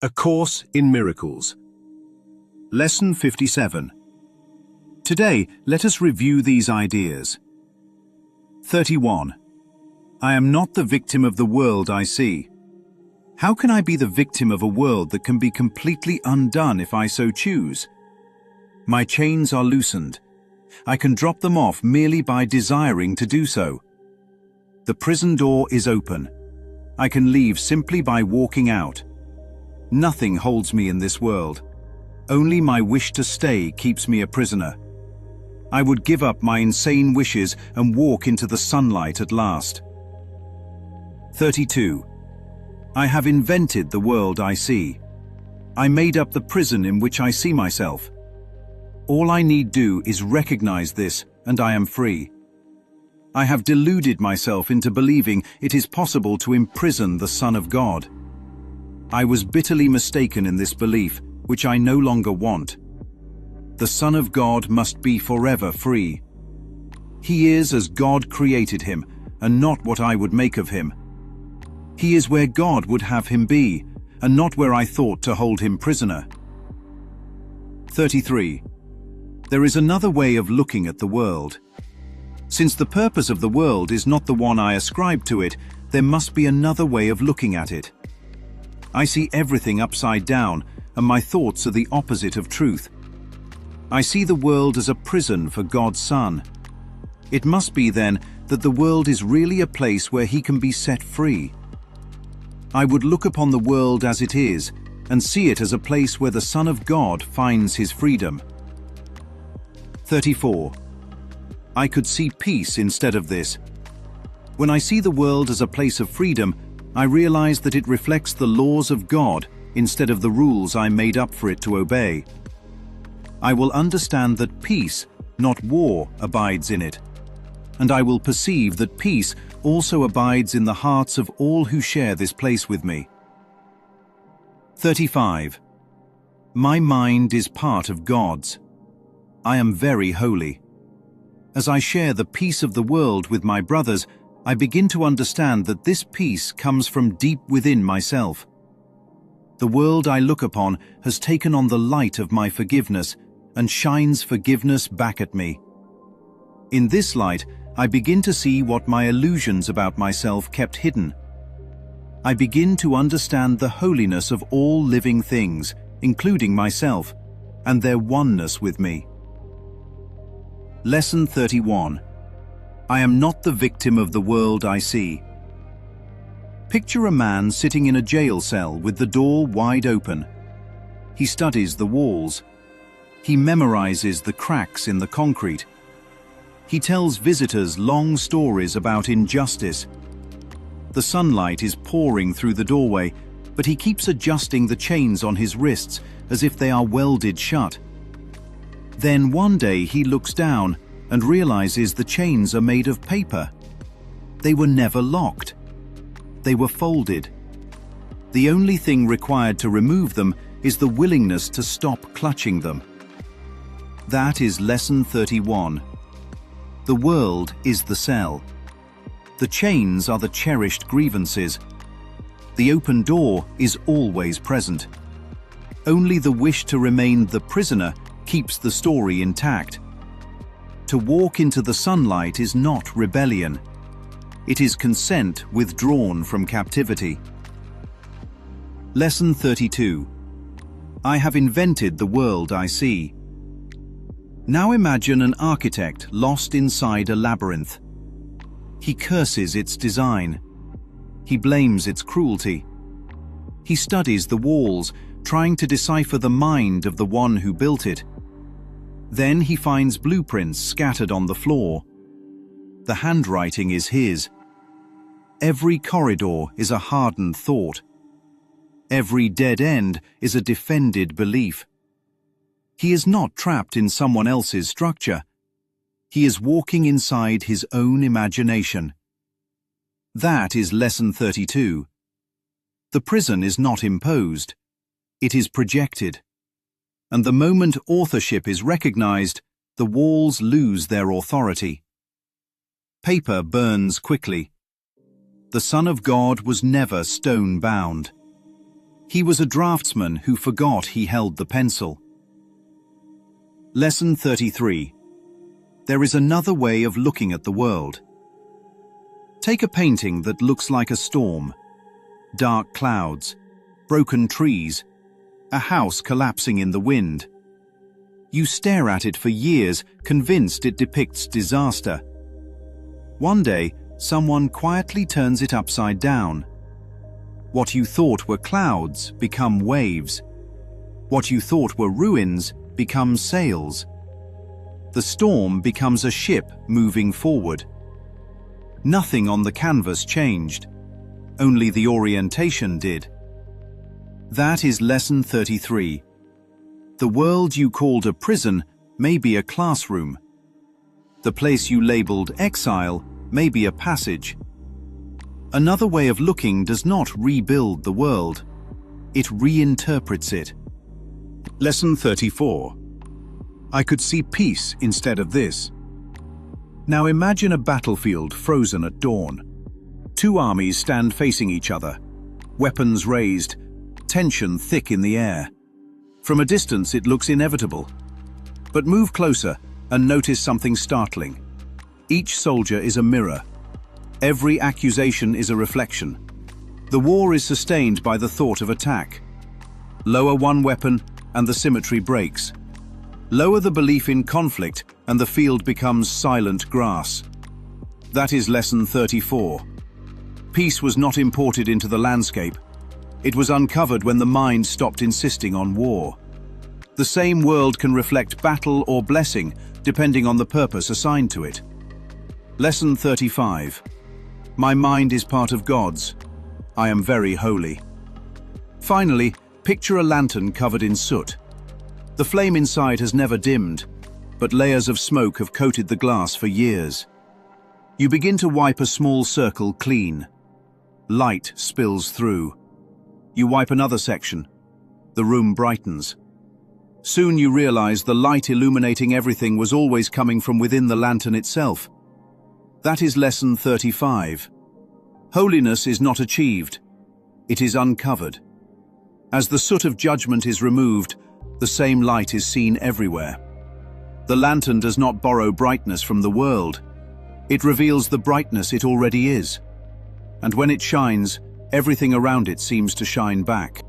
A Course in Miracles. Lesson 57. Today, let us review these ideas. 31. I am not the victim of the world I see. How can I be the victim of a world that can be completely undone if I so choose? My chains are loosened. I can drop them off merely by desiring to do so. The prison door is open. I can leave simply by walking out. Nothing holds me in this world. Only my wish to stay keeps me a prisoner. I would give up my insane wishes and walk into the sunlight at last. 32. I have invented the world I see. I made up the prison in which I see myself. All I need do is recognize this, and I am free. I have deluded myself into believing it is possible to imprison the Son of God. I was bitterly mistaken in this belief, which I no longer want. The Son of God must be forever free. He is as God created him, and not what I would make of him. He is where God would have him be, and not where I thought to hold him prisoner. 33. There is another way of looking at the world. Since the purpose of the world is not the one I ascribe to it, there must be another way of looking at it. I see everything upside down, and my thoughts are the opposite of truth. I see the world as a prison for God's Son. It must be, then, that the world is really a place where he can be set free. I would look upon the world as it is, and see it as a place where the Son of God finds his freedom. 34. I could see peace instead of this. When I see the world as a place of freedom, I realize that it reflects the laws of God instead of the rules I made up for it to obey. I will understand that peace, not war, abides in it. And I will perceive that peace also abides in the hearts of all who share this place with me. 35. My mind is part of God's. I am very holy. As I share the peace of the world with my brothers, I begin to understand that this peace comes from deep within myself. The world I look upon has taken on the light of my forgiveness and shines forgiveness back at me. In this light, I begin to see what my illusions about myself kept hidden. I begin to understand the holiness of all living things, including myself, and their oneness with me. Lesson 31. I am not the victim of the world I see. Picture a man sitting in a jail cell with the door wide open. He studies the walls. He memorizes the cracks in the concrete. He tells visitors long stories about injustice. The sunlight is pouring through the doorway, but he keeps adjusting the chains on his wrists as if they are welded shut. Then one day he looks down and realizes the chains are made of paper. They were never locked. They were folded. The only thing required to remove them is the willingness to stop clutching them. That is lesson 31. The world is the cell. The chains are the cherished grievances. The open door is always present. Only the wish to remain the prisoner keeps the story intact. To walk into the sunlight is not rebellion. It is consent withdrawn from captivity. Lesson 32. I have invented the world I see. Now imagine an architect lost inside a labyrinth. He curses its design. He blames its cruelty. He studies the walls, trying to decipher the mind of the one who built it. Then he finds blueprints scattered on the floor. The handwriting is his. Every corridor is a hardened thought. Every dead end is a defended belief. He is not trapped in someone else's structure. He is walking inside his own imagination. That is lesson 32. The prison is not imposed. It is projected. And the moment authorship is recognized, the walls lose their authority. Paper burns quickly. The Son of God was never stone-bound. He was a draftsman who forgot he held the pencil. Lesson 33. There is another way of looking at the world. Take a painting that looks like a storm. Dark clouds, broken trees, a house collapsing in the wind. You stare at it for years, convinced it depicts disaster. One day, someone quietly turns it upside down. What you thought were clouds become waves. What you thought were ruins become sails. The storm becomes a ship moving forward. Nothing on the canvas changed. Only the orientation did. That is lesson 33. The world you called a prison may be a classroom. The place you labeled exile may be a passage. Another way of looking does not rebuild the world. It reinterprets it. Lesson 34. I could see peace instead of this. Now imagine a battlefield frozen at dawn. Two armies stand facing each other, weapons raised, tension thick in the air. From a distance it looks inevitable. But move closer and notice something startling. Each soldier is a mirror. Every accusation is a reflection. The war is sustained by the thought of attack. Lower one weapon and the symmetry breaks. Lower the belief in conflict and the field becomes silent grass. That is lesson 34. Peace was not imported into the landscape. It was uncovered when the mind stopped insisting on war. The same world can reflect battle or blessing, depending on the purpose assigned to it. Lesson 35. My mind is part of God's. I am very holy. Finally, picture a lantern covered in soot. The flame inside has never dimmed, but layers of smoke have coated the glass for years. You begin to wipe a small circle clean. Light spills through. You wipe another section. The room brightens. Soon you realize the light illuminating everything was always coming from within the lantern itself. That is lesson 35. Holiness is not achieved. It is uncovered. As the soot of judgment is removed, the same light is seen everywhere. The lantern does not borrow brightness from the world. It reveals the brightness it already is. And when it shines, everything around it seems to shine back.